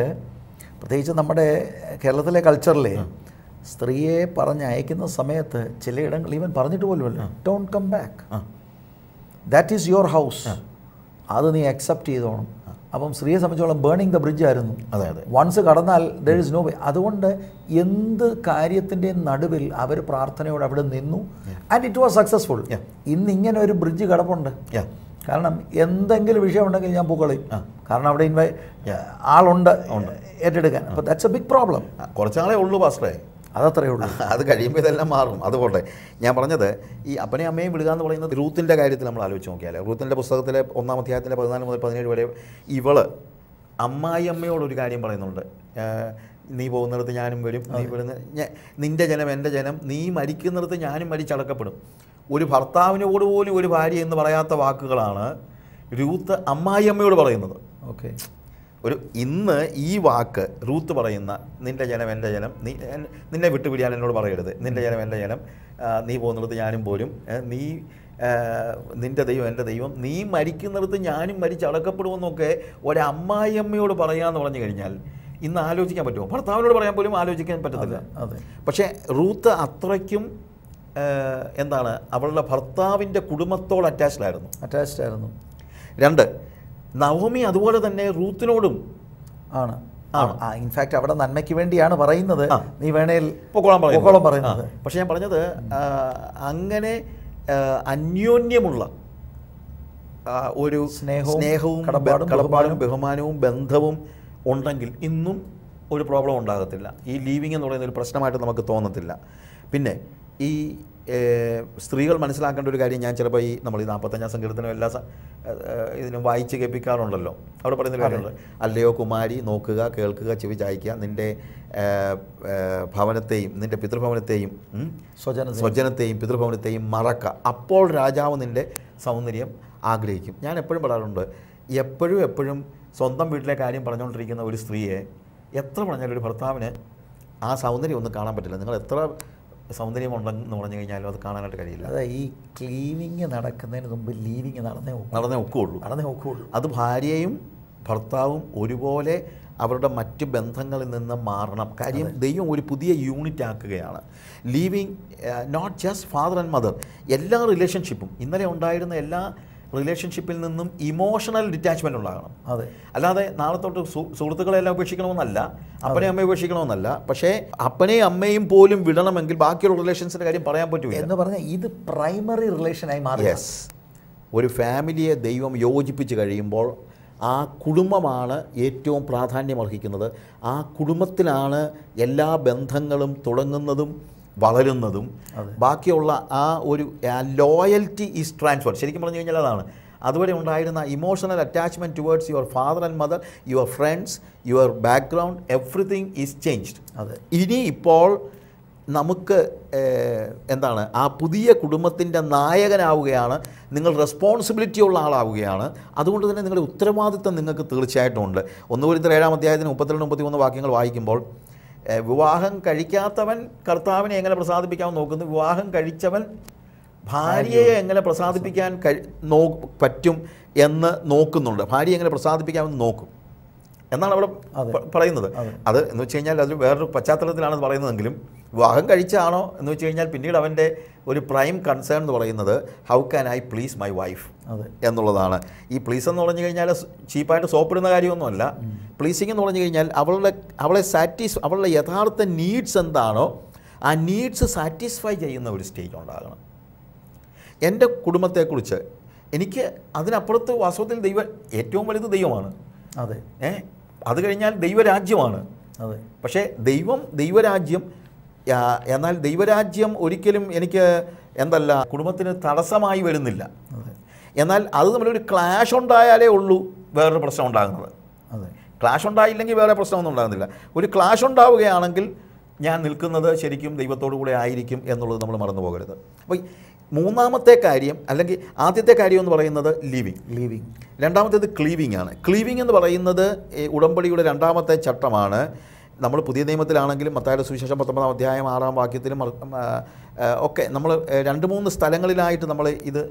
പ്രത്യേകിച്ച് നമ്മുടെ കേരളത്തിലെ കൾച്ചറിലെ സ്ത്രീയെ പറഞ്ഞയക്കുന്ന സമയത്ത് ചിലയിടങ്ങൾ ഈവൻ പറഞ്ഞിട്ട് പോലുമല്ലോ, don't come back, that is your house, അത് നീ അക്സെപ്റ്റ് ചെയ്തോണം, അപ്പം സ്ത്രീയെ സംബന്ധിച്ചോളം ബേണിംഗ് ദ ബ്രിഡ്ജ് ആയിരുന്നു. അതെ അതെ. വൺസ് കടന്നാൽ ദർ ഇസ് നോ വേ. അതുകൊണ്ട് എന്ത് കാര്യത്തിൻ്റെയും നടുവിൽ അവർ പ്രാർത്ഥനയോട് അവിടെ നിന്നു. And it was successful. ഇന്ന് ഇങ്ങനെ ഒരു ബ്രിഡ്ജ് കിടപ്പുണ്ട്. കാരണം എന്തെങ്കിലും വിഷയം ഉണ്ടെങ്കിൽ ഞാൻ പൂക്കളി, കാരണം അവിടെ ആളുണ്ട് ഏറ്റെടുക്കാൻ. അപ്പോൾ ദാറ്റ്സ് എ ബിഗ് പ്രോബ്ലം. കുറച്ചാളേ ഉള്ളൂ പാസ്റ്ററേ, അതത്രേ ഉള്ളൂ. അത് കഴിയുമ്പോൾ ഇതെല്ലാം മാറും. അതുകൊണ്ട് ഞാൻ പറഞ്ഞത് ഈ അപ്പനെയും അമ്മയും വിടുക എന്ന് പറയുന്നത് റൂത്തിൻ്റെ കാര്യത്തിൽ നമ്മൾ ആലോചിച്ച് നോക്കിയാൽ, റൂത്തിൻ്റെ പുസ്തകത്തിലെ 1-ാം അധ്യായത്തിലെ 14 മുതൽ 17 വരെ ഇവള് അമ്മായി അമ്മയോടൊരു കാര്യം പറയുന്നുണ്ട്. നീ പോകുന്നിടത്ത് ഞാനും വരും, നീ വിടുന്ന നിൻ്റെ ജനം എൻ്റെ ജനം, നീ മരിക്കുന്നിടത്ത് ഞാനും മരിച്ചടക്കപ്പെടും. ഒരു ഭർത്താവിനോട് പോലും ഒരു ഭാര്യ എന്ന് പറയാത്ത വാക്കുകളാണ് രൂത്ത് അമ്മായി അമ്മയോട് പറയുന്നത്. ഓക്കെ. ഇന്ന് ഈ വാക്ക് റൂത്ത് പറയുന്ന നിൻ്റെ ജനം എൻ്റെ ജനം, നിന്നെ വിട്ടുപിടിയാൻ എന്നോട് പറയരുത്, നിൻ്റെ ജനം എൻ്റെ ജനം, നീ പോകുന്നിടത്ത് ഞാനും പോരും, നിൻ്റെ ദൈവം എൻ്റെ ദൈവം, നീ മരിക്കുന്നിടത്ത് ഞാനും മരിച്ചടക്കപ്പെടുമെന്നൊക്കെ ഒരമ്മായി അമ്മയോട് പറയാമെന്ന് പറഞ്ഞു കഴിഞ്ഞാൽ ഇന്ന് ആലോചിക്കാൻ പറ്റുമോ? ഭർത്താവിനോട് പറയാൻ പോലും ആലോചിക്കാൻ പറ്റത്തില്ല. പക്ഷേ റൂത്ത് അത്രയ്ക്കും എന്താണ്, അവളുടെ ഭർത്താവിൻ്റെ കുടുംബത്തോട് അറ്റാച്ച്ഡ് ആയിരുന്നു. 2, നവോമി അതുപോലെ തന്നെ റൂത്തിനോടും ആണ്. ഇൻഫാക്ട് അവിടെ നന്മയ്ക്ക് വേണ്ടിയാണ് പറയുന്നത്, നീ വേണേൽ പൊക്കോളം പറയുന്നത്. പക്ഷെ ഞാൻ പറഞ്ഞത് അങ്ങനെ അന്യോന്യമുള്ള ഒരു സ്നേഹവും കടപ്പാടും ബഹുമാനവും ബന്ധവും ഉണ്ടെങ്കിൽ ഇന്നും ഒരു പ്രോബ്ലം ഉണ്ടാകത്തില്ല. ഈ ലീവിങ് എന്ന് പറയുന്ന ഒരു പ്രശ്നമായിട്ട് നമുക്ക് തോന്നത്തില്ല. പിന്നെ ഈ സ്ത്രീകൾ മനസ്സിലാക്കേണ്ട ഒരു കാര്യം, ഞാൻ ചിലപ്പോൾ നമ്മൾ ഈ 45-ാം സങ്കീർത്തനം എല്ലാ ഇതിനും വായിച്ച് കേൾപ്പിക്കാറുണ്ടല്ലോ. അവിടെ പറയുന്നൊരു കാര്യമുണ്ട്, അല്ലയോ കുമാരി, നോക്കുക, കേൾക്കുക, ചെവി ചായ്ക്കുക, നിൻ്റെ ഭവനത്തെയും നിൻ്റെ പിതൃഭവനത്തെയും സ്വജനത്തെയും പിതൃഭവനത്തെയും മറക്ക, അപ്പോൾ രാജാവ് നിൻ്റെ സൗന്ദര്യം ആഗ്രഹിക്കും. ഞാൻ എപ്പോഴും പറയാറുണ്ട്, എപ്പോഴും സ്വന്തം വീട്ടിലെ കാര്യം പറഞ്ഞുകൊണ്ടിരിക്കുന്ന ഒരു സ്ത്രീയെ എത്ര പറഞ്ഞാലും ഒരു ഭർത്താവിന് ആ സൗന്ദര്യം ഒന്നും കാണാൻ പറ്റില്ല. നിങ്ങൾ എത്ര സൗന്ദര്യമുണ്ടെന്ന് പറഞ്ഞു കഴിഞ്ഞാലും അത് കാണാനായിട്ട് കഴിയില്ല. അതെ, ഈ ക്ലീവിങ് നടക്കുന്നതിന് മുമ്പ് ലീവിങ് നടന്നേ ഒക്കുകയുള്ളൂ. അത് ഭാര്യയും ഭർത്താവും ഒരുപോലെ അവരുടെ മറ്റ് ബന്ധങ്ങളിൽ നിന്ന് മാറണം. കാര്യം ദൈവം ഒരു പുതിയ യൂണിറ്റ് ആക്കുകയാണ്. Leaving not just father and mother, എല്ലാ റിലേഷൻഷിപ്പും, ഇന്നലെ ഉണ്ടായിരുന്ന എല്ലാ റിലേഷൻഷിപ്പിൽ നിന്നും ഇമോഷണൽ ഡിറ്റാച്ച്മെൻറ്റ് ഉണ്ടാകണം. അതെ, അല്ലാതെ നാളെ തൊട്ട് സുഹൃത്തുക്കളെല്ലാം ഉപേക്ഷിക്കണമെന്നല്ല, അപ്പനെയും അമ്മയും ഉപേക്ഷിക്കണമെന്നല്ല. പക്ഷേ അപ്പനെയും അമ്മയും പോലും വിടണമെങ്കിൽ ബാക്കിയുള്ള റിലേഷൻസിൻ്റെ കാര്യം പറയാൻ പറ്റുമോ എന്ന് പറഞ്ഞാൽ ഇത് പ്രൈമറി റിലേഷനായി മാറി. യെസ്, ഒരു ഫാമിലിയെ ദൈവം യോജിപ്പിച്ച് കഴിയുമ്പോൾ ആ കുടുംബമാണ് ഏറ്റവും പ്രാധാന്യം അർഹിക്കുന്നത്. ആ കുടുംബത്തിലാണ് എല്ലാ ബന്ധങ്ങളും തുടങ്ങുന്നതും വളരുന്നതും. ബാക്കിയുള്ള ആ ഒരു ലോയൽറ്റി ഈസ് ട്രാൻസ്ഫർ. ശരിക്കും പറഞ്ഞു കഴിഞ്ഞാൽ അതാണ്. അതുവരെ ഉണ്ടായിരുന്ന emotional attachment towards your father and mother, your friends, your background, everything is changed. ഇനി ഇപ്പോൾ നമുക്ക് എന്താണ്, ആ പുതിയ കുടുംബത്തിൻ്റെ നായകനാവുകയാണ്. നിങ്ങൾ റെസ്പോൺസിബിലിറ്റി ഉള്ള ആളാവുകയാണ്. അതുകൊണ്ട് തന്നെ നിങ്ങളുടെ ഉത്തരവാദിത്തം നിങ്ങൾക്ക് തീർച്ചയായിട്ടും ഉണ്ട്. 1 കൊരിന്ത്യർ 7-ാം അധ്യായത്തിന് 32-33 വാക്യങ്ങൾ വായിക്കുമ്പോൾ, വിവാഹം കഴിക്കാത്തവൻ കർത്താവിനെ എങ്ങനെ പ്രസാദിപ്പിക്കാമെന്ന് നോക്കുന്നു, വിവാഹം കഴിച്ചവൻ ഭാര്യയെ എങ്ങനെ പ്രസാദിപ്പിക്കാൻ പറ്റും എന്ന് നോക്കുന്നുണ്ട്. ഭാര്യയെ എങ്ങനെ പ്രസാദിപ്പിക്കാമെന്ന് നോക്കും എന്നാണ് അവിടെ പറയുന്നത്. അത് എന്ന് വെച്ച് കഴിഞ്ഞാൽ അത് വേറൊരു പശ്ചാത്തലത്തിലാണ് പറയുന്നതെങ്കിലും, വിവാഹം കഴിച്ചാണോ എന്ന് വെച്ച് കഴിഞ്ഞാൽ പിന്നീട് അവൻ്റെ ഒരു പ്രൈം കൺസേൺ എന്ന് പറയുന്നത് how can I please my wife എന്നുള്ളതാണ്. ഈ പ്ലീസ് എന്ന് പറഞ്ഞു കഴിഞ്ഞാൽ ചീപ്പായിട്ട് സോപ്പിടുന്ന കാര്യമൊന്നുമല്ല. പ്ലീസിങ് എന്ന് പറഞ്ഞു കഴിഞ്ഞാൽ അവളുടെ യഥാർത്ഥ നീഡ്സ് എന്താണോ ആ നീഡ്സ് സാറ്റിസ്ഫൈ ചെയ്യുന്ന ഒരു സ്റ്റേജ് ഉണ്ടാകണം. എൻ്റെ കുടുംബത്തെക്കുറിച്ച് എനിക്ക് അതിനപ്പുറത്ത് വാസ്തവത്തിൽ ഏറ്റവും വലുത് ദൈവമാണ്. അതെ, അത് കഴിഞ്ഞാൽ ദൈവരാജ്യമാണ്. അതെ, പക്ഷേ ദൈവരാജ്യം, എന്നാൽ ദൈവരാജ്യം ഒരിക്കലും എനിക്ക് കുടുംബത്തിന് തടസ്സമായി വരുന്നില്ല. എന്നാൽ അത് തമ്മിലൊരു ക്ലാഷ് ഉണ്ടായാലേ ഉള്ളൂ വേറൊരു പ്രശ്നം ഉണ്ടാകുന്നത്. അതെ, ക്ലാഷ് ഉണ്ടായില്ലെങ്കിൽ വേറെ പ്രശ്നമൊന്നും ഉണ്ടാകുന്നില്ല. ഒരു ക്ലാഷ് ഉണ്ടാവുകയാണെങ്കിൽ ഞാൻ നിൽക്കുന്നത് ശരിക്കും ദൈവത്തോടു കൂടെ ആയിരിക്കും എന്നുള്ളത് നമ്മൾ മറന്നു പോകരുത്. അപ്പോൾ മൂന്നാമത്തെ കാര്യം, അല്ലെങ്കിൽ ആദ്യത്തെ കാര്യം എന്ന് പറയുന്നത് ലീവിങ്. രണ്ടാമത്തേത് ക്ലീവിങ് ആണ്. ക്ലീവിങ് എന്ന് പറയുന്നത് ഉടമ്പടിയുടെ 2ാമത്തെ ചട്ടമാണ്. നമ്മൾ പുതിയ നിയമത്തിലാണെങ്കിലും മത്തായിയുടെ സുവിശേഷം 19-ാം അധ്യായം 6-ാം വാക്യത്തിലും ഒക്കെ നമ്മൾ 2-3 സ്ഥലങ്ങളിലായിട്ട് നമ്മൾ ഇത്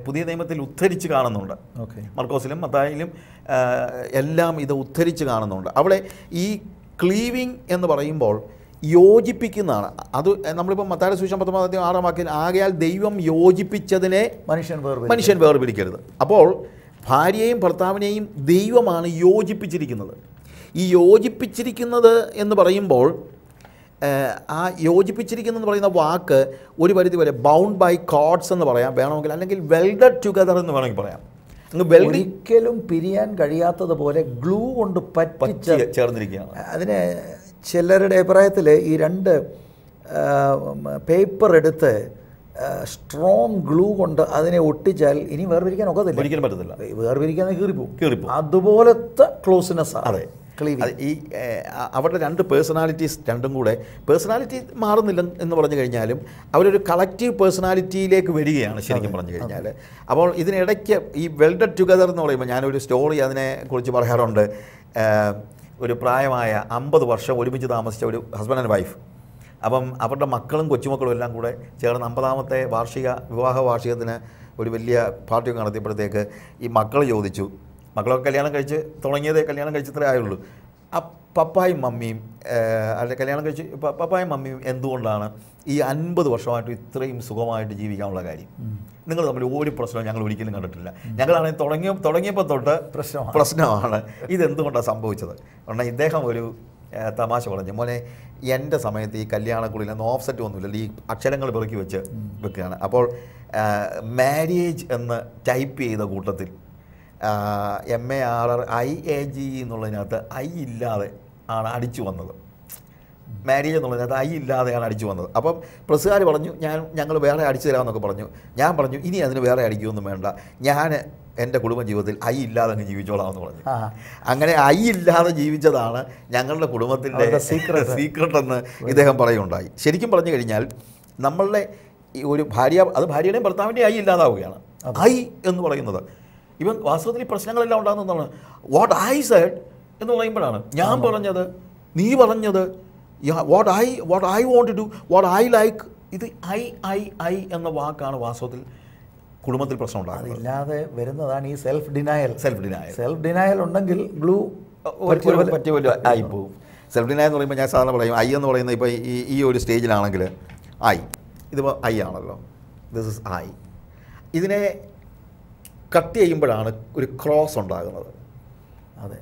പുതിയ നിയമത്തിൽ ഉദ്ധരിച്ച് കാണുന്നുണ്ട്. മർക്കോസിലും മത്തായിലും എല്ലാം ഇത് ഉദ്ധരിച്ച് കാണുന്നുണ്ട്. അവിടെ ഈ ക്ലീവിങ് എന്ന് പറയുമ്പോൾ യോജിപ്പിക്കുന്നതാണ്. അത് നമ്മളിപ്പോൾ മത്തായിയുടെ സുവിശേഷം 19-ാം അധ്യായം 6-ാം വാക്യം, ആകയാൽ ദൈവം യോജിപ്പിച്ചതിനെ മനുഷ്യൻ വേർപിരിക്കരുത്. അപ്പോൾ ഭാര്യയെയും ഭർത്താവിനെയും ദൈവമാണ് യോജിപ്പിച്ചിരിക്കുന്നത്. ഈ യോജിപ്പിച്ചിരിക്കുന്നത് എന്ന് പറയുമ്പോൾ ആ യോജിപ്പിച്ചിരിക്കുന്നതെന്ന് പറയുന്ന വാക്ക് ഒരു പരിധി വരെ ബൗണ്ട് ബൈ കോഡ്സ് എന്ന് പറയാം വേണമെങ്കിൽ, അല്ലെങ്കിൽ വെൽഡഡ് ടുഗദർ എന്ന് വേണമെങ്കിൽ പറയാം. ഒരിക്കലും പിരിയാൻ കഴിയാത്തതുപോലെ ഗ്ലൂ കൊണ്ട് പറ്റി ചേർന്നിരിക്കുകയാണ്. അതിന് ചിലരുടെ അഭിപ്രായത്തിൽ ഈ രണ്ട് പേപ്പർ എടുത്ത് സ്ട്രോങ് ഗ്ലൂ കൊണ്ട് അതിനെ ഒട്ടിച്ചാൽ ഇനി വേർപിരിക്കാൻ ഒക്കത്തില്ല, ഒരിക്കലും പറ്റത്തില്ല. വേർപിരിക്കാൻ കീറിപ്പോവും. അതുപോലത്തെ ക്ലോസ്നെസ്. അതെ, ഈ അവരുടെ രണ്ട് പേഴ്സണാലിറ്റീസ് രണ്ടും കൂടെ, പേഴ്സണാലിറ്റി മാറുന്നില്ല എന്ന് പറഞ്ഞു കഴിഞ്ഞാലും അവരൊരു കളക്റ്റീവ് പേഴ്സണാലിറ്റിയിലേക്ക് വരികയാണ് ശരിക്കും പറഞ്ഞു കഴിഞ്ഞാൽ. അപ്പോൾ ഇതിനിടയ്ക്ക് ഈ വെൽഡഡ് ടുഗദർ എന്ന് പറയുമ്പോൾ ഞാനൊരു സ്റ്റോറി അതിനെക്കുറിച്ച് പറയാറുണ്ട്. ഒരു പ്രായമായ 50 വർഷം ഒരുമിച്ച് താമസിച്ച ഒരു ഹസ്ബൻഡ് ആൻഡ് വൈഫ്. അപ്പം അവരുടെ മക്കളും കൊച്ചുമക്കളും എല്ലാം കൂടെ ചേർന്ന് 50ാമത്തെ വിവാഹ വാർഷികത്തിന് ഒരു വലിയ പാർട്ടിയൊക്കെ നടത്തിയപ്പോഴത്തേക്ക് ഈ മക്കൾ ചോദിച്ചു, മക്കളൊക്കെ കല്യാണം കഴിച്ച് തുടങ്ങിയതേ കല്യാണം കഴിച്ചത്രേ ആയുള്ളൂ, പപ്പായും മമ്മിയും അല്ലെങ്കിൽ കല്യാണം കഴിച്ച് പപ്പായും മമ്മിയും എന്തുകൊണ്ടാണ് ഈ 50 വർഷമായിട്ട് ഇത്രയും സുഖമായിട്ട് ജീവിക്കാനുള്ള കാര്യം? നിങ്ങൾ തമ്മിൽ ഒരു പ്രശ്നവും ഞങ്ങൾ ഒരിക്കലും കണ്ടിട്ടില്ല, ഞങ്ങളാണെങ്കിൽ തുടങ്ങിയപ്പോൾ തൊട്ട് പ്രശ്നമാണ്, ഇതെന്തുകൊണ്ടാണ് സംഭവിച്ചത്? കാരണം ഇദ്ദേഹം ഒരു തമാശ പറഞ്ഞു, മോനെ എൻ്റെ സമയത്ത് ഈ കല്യാണക്കുള്ളിൽ ഓഫ്സെറ്റ് ഒന്നുമില്ല, ഈ അക്ഷരങ്ങൾ പെറുക്കി വെക്കുകയാണ്. അപ്പോൾ മാരേജ് എന്ന് ടൈപ്പ് ചെയ്ത കൂട്ടത്തിൽ MARRIAGE എന്നുള്ളതിനകത്ത് ഐ ഇല്ലാതെ ആണ് അടിച്ചു വന്നത്. മാരേജ് എന്നുള്ളതിനകത്ത് ഐ ഇല്ലാതെയാണ് അടിച്ചു വന്നത്. അപ്പം പ്രസ്സുകാർ പറഞ്ഞു ഞങ്ങൾ വേറെ അടിച്ചു തരാമെന്നൊക്കെ പറഞ്ഞു. ഞാൻ പറഞ്ഞു ഇനി അതിന് വേറെ അടിക്കുകയൊന്നും വേണ്ട, ഞാൻ എൻ്റെ കുടുംബജീവിതത്തിൽ ഐ ഇല്ലാതെ അങ്ങ് ജീവിച്ചോളാമെന്ന് പറഞ്ഞു. അങ്ങനെ ഐ ഇല്ലാതെ ജീവിച്ചതാണ് ഞങ്ങളുടെ കുടുംബത്തിൻ്റെ സീക്രട്ട് എന്ന് ഇദ്ദേഹം പറയുകയുണ്ടായി. ശരിക്കും പറഞ്ഞു കഴിഞ്ഞാൽ നമ്മളുടെ ഈ ഒരു ഭാര്യയുടെയും ഭർത്താവിൻ്റെയും ഐ ഇല്ലാതാവുകയാണ്. ഐ എന്ന് പറയുന്നത് ഇവൻ വാസ്തവത്തിൽ ഈ പ്രശ്നങ്ങളെല്ലാം ഉണ്ടാകുന്നതാണ്. വാട്ട് ഐ സെഡ് എന്ന് പറയുമ്പോഴാണ് ഞാൻ പറഞ്ഞത്, നീ പറഞ്ഞത്, what I want to do, what I like. ഇത് ഐ എന്ന വാക്കാണ് വാസ്തവത്തിൽ കുടുംബത്തിൽ പ്രശ്നം ഉണ്ടാകുന്നത്. അതില്ലാതെ വരുന്നതാണ് ഈ സെൽഫ് ഡിനയൽ ഉണ്ടെങ്കിൽ ഗ്ലൂ പറ്റിയ ആയിപ്പോവും. സെൽഫ് ഡിനയൽ എന്ന് പറയുമ്പോൾ ഞാൻ സാധാരണ പറയും ഐ എന്ന് പറയുന്നത് ഇപ്പോൾ ഈ ഒരു സ്റ്റേജിലാണെങ്കിൽ ഇതിപ്പോൾ ഐ ആണല്ലോ, ദിസ് ഇസ് ഐ. ഇതിനെ കട്ട് ചെയ്യുമ്പോഴാണ് ഒരു ക്രോസ് ഉണ്ടാകുന്നത്. അതെ,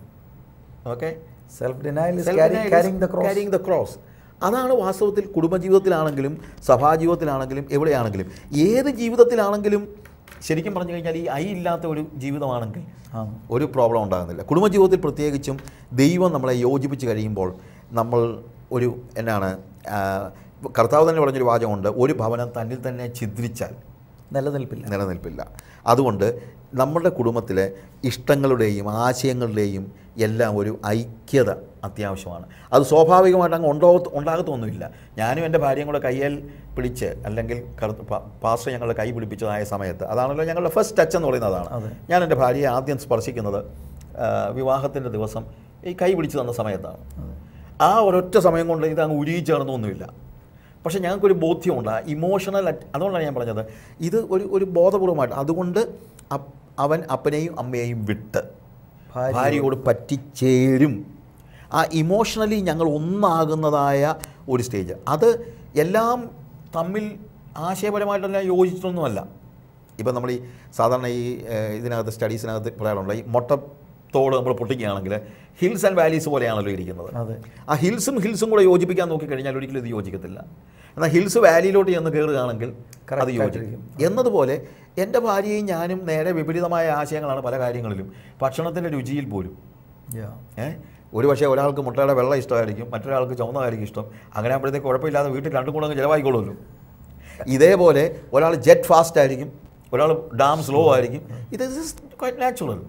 okay. Self denial is caring the cross. അതാണ് വാസ്തവത്തിൽ കുടുംബജീവിതത്തിലാണെങ്കിലും സഭാജീവിതത്തിലാണെങ്കിലും എവിടെയാണെങ്കിലും ഏത് ജീവിതത്തിലാണെങ്കിലും ശരിക്കും പറഞ്ഞു കഴിഞ്ഞാൽ ഈ ഐ ഇല്ലാത്ത ഒരു ജീവിതമാണെങ്കിൽ ഒരു പ്രോബ്ലം ഉണ്ടാകുന്നില്ല. കുടുംബജീവിതത്തിൽ പ്രത്യേകിച്ചും ദൈവം നമ്മളെ യോജിപ്പിച്ച് കഴിയുമ്പോൾ നമ്മൾ ഒരു കർത്താവ് തന്നെ പറഞ്ഞൊരു വാചകമുണ്ട്, ഒരു ഭവനം തന്നിൽ തന്നെ ഛിദ്രിച്ചാൽ നിലനിൽപ്പില്ല. അതുകൊണ്ട് നമ്മുടെ കുടുംബത്തിലെ ഇഷ്ടങ്ങളുടെയും ആശയങ്ങളുടെയും എല്ലാം ഒരു ഐക്യത അത്യാവശ്യമാണ്. അത് സ്വാഭാവികമായിട്ട് അങ്ങ് ഉണ്ടാകത്തൊന്നുമില്ല. ഞാനും എൻ്റെ ഭാര്യയും കൂടെ കയ്യിൽ പിടിച്ച്, അല്ലെങ്കിൽ പാസ്റ്റർ ഞങ്ങളുടെ കൈ പിടിപ്പിച്ചതായ സമയത്ത്, അതാണല്ലോ ഞങ്ങളുടെ ഫസ്റ്റ് ടച്ച് എന്ന് പറയുന്നത്. അതാണ് ഞാൻ എൻ്റെ ഭാര്യയെ ആദ്യം സ്പർശിക്കുന്നത് വിവാഹത്തിൻ്റെ ദിവസം ഈ കൈ പിടിച്ച് തന്ന സമയത്താണ്. ആ ഒരൊറ്റ സമയം കൊണ്ട് ഇത് അങ്ങ് ഉരുകിച്ചേർന്നൊന്നുമില്ല. പക്ഷേ ഞങ്ങൾക്കൊരു ബോധ്യമുണ്ട്, ഇമോഷണൽ. അതുകൊണ്ടാണ് ഞാൻ പറഞ്ഞത് ഇത് ഒരു ബോധപൂർവമായിട്ട്. അതുകൊണ്ട് അവൻ അപ്പനെയും അമ്മയെയും വിട്ട് ഭാര്യയോട് പറ്റിച്ചേരും. ആ ഇമോഷണലി ഞങ്ങൾ ഒന്നാകുന്നതായ ഒരു സ്റ്റേജ്, അത് എല്ലാം തമ്മിൽ ആശയപരമായിട്ടെല്ലാം യോജിച്ചിട്ടൊന്നുമല്ല. ഇപ്പം നമ്മൾ ഈ സാധാരണ ഇതിനകത്ത് സ്റ്റഡീസിനകത്ത് പറയാറുണ്ട്, ഈ മൊട്ടത്തോട് നമ്മൾ പൊട്ടിക്കുകയാണെങ്കിൽ ഹിൽസ് ആൻഡ് വാലീസ് പോലെയാണല്ലോ ഇരിക്കുന്നത്. ആ ഹിൽസും കൂടെ യോജിപ്പിക്കാൻ നോക്കിക്കഴിഞ്ഞാൽ ഒരിക്കലും ഇത് യോജിക്കത്തില്ല. എന്നാൽ ഹിൽസ് വാലിയിലോട്ട് ചെന്ന് കയറുകയാണെങ്കിൽ അത് യോജിക്കും. എന്നതുപോലെ എൻ്റെ ഭാര്യയും ഞാനും നേരെ വിപരീതമായ ആശയങ്ങളാണ് പല കാര്യങ്ങളിലും. ഭക്ഷണത്തിൻ്റെ രുചിയിൽ പോലും ഒരു പക്ഷേ ഒരാൾക്ക് മുട്ടയുടെ വെള്ളം ഇഷ്ടമായിരിക്കും, മറ്റൊരാൾക്ക് ചുവന്നതായിരിക്കും ഇഷ്ടം. അങ്ങനെ ആകുമ്പോഴത്തേക്ക് കുഴപ്പമില്ലാതെ വീട്ടിൽ രണ്ടും കൂടെ അങ്ങ് ചിലവായിക്കോളുമല്ലോ. ഇതേപോലെ ഒരാൾ ജെറ്റ് ഫാസ്റ്റ് ആയിരിക്കും, ഒരാൾ ഡാം സ്ലോ ആയിരിക്കും. ഇത് ഇസ് ക്വൈറ്റ് നാച്ചുറൽ.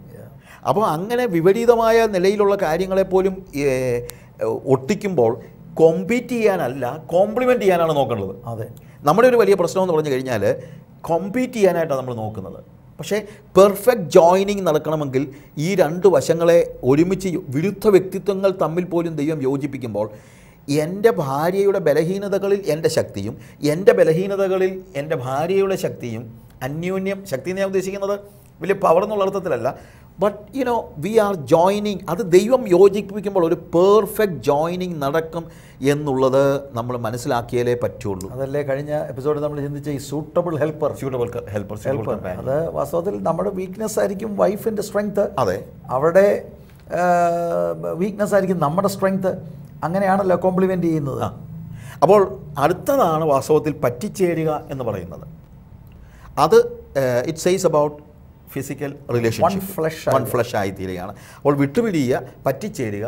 അപ്പോൾ അങ്ങനെ വിപരീതമായ നിലയിലുള്ള കാര്യങ്ങളെപ്പോലും ഒട്ടിക്കുമ്പോൾ കോമ്പീറ്റ് ചെയ്യാനല്ല, കോംപ്ലിമെൻറ്റ് ചെയ്യാനാണ് നോക്കേണ്ടത്. അതെ, നമ്മുടെ ഒരു വലിയ പ്രശ്നം എന്ന് പറഞ്ഞു കഴിഞ്ഞാൽ കോമ്പീറ്റ് ചെയ്യാനായിട്ടാണ് നമ്മൾ നോക്കുന്നത്. പക്ഷേ പെർഫെക്റ്റ് ജോയിനിങ് നടക്കണമെങ്കിൽ ഈ രണ്ട് വശങ്ങളെ ഒരുമിച്ച്, വിരുദ്ധ വ്യക്തിത്വങ്ങൾ തമ്മിൽ പോലും ദൈവം യോജിപ്പിക്കുമ്പോൾ എൻ്റെ ഭാര്യയുടെ ബലഹീനതകളിൽ എൻ്റെ ശക്തിയും എൻ്റെ ബലഹീനതകളിൽ എൻ്റെ ഭാര്യയുടെ ശക്തിയും അന്യോന്യം, ശക്തി എന്ന് ഞാൻ ഉദ്ദേശിക്കുന്നത് വലിയ പവർ എന്നുള്ള അർത്ഥത്തിലല്ല, ബട്ട് വി ആർ ജോയിനിങ്, അത് ദൈവം യോജിപ്പിക്കുമ്പോൾ ഒരു പെർഫെക്റ്റ് ജോയിനിങ് നടക്കും എന്നുള്ളത് നമ്മൾ മനസ്സിലാക്കിയാലേ പറ്റുള്ളൂ. അതല്ലേ കഴിഞ്ഞ എപ്പിസോഡിൽ നമ്മൾ ചിന്തിച്ച ഈ സൂട്ടബിൾ ഹെൽപ്പർ. അത് വാസ്തവത്തിൽ നമ്മുടെ വീക്ക്നെസ് ആയിരിക്കും വൈഫിൻ്റെ സ്ട്രെങ്ത്, അതെ, അവരുടെ വീക്ക്നെസ് ആയിരിക്കും നമ്മുടെ സ്ട്രെങ്ത്. അങ്ങനെയാണല്ലോ കോംപ്ലിമെൻ്റ് ചെയ്യുന്നത്. അപ്പോൾ അടുത്തതാണ് വാസ്തവത്തിൽ പറ്റിച്ചേരുക എന്ന് പറയുന്നത്. അത് it says about physical relationship, one flesh ആയിത്തീരുകയാണ്. അപ്പോൾ വിട്ടുപിരിയുക, പറ്റിച്ചേരുക,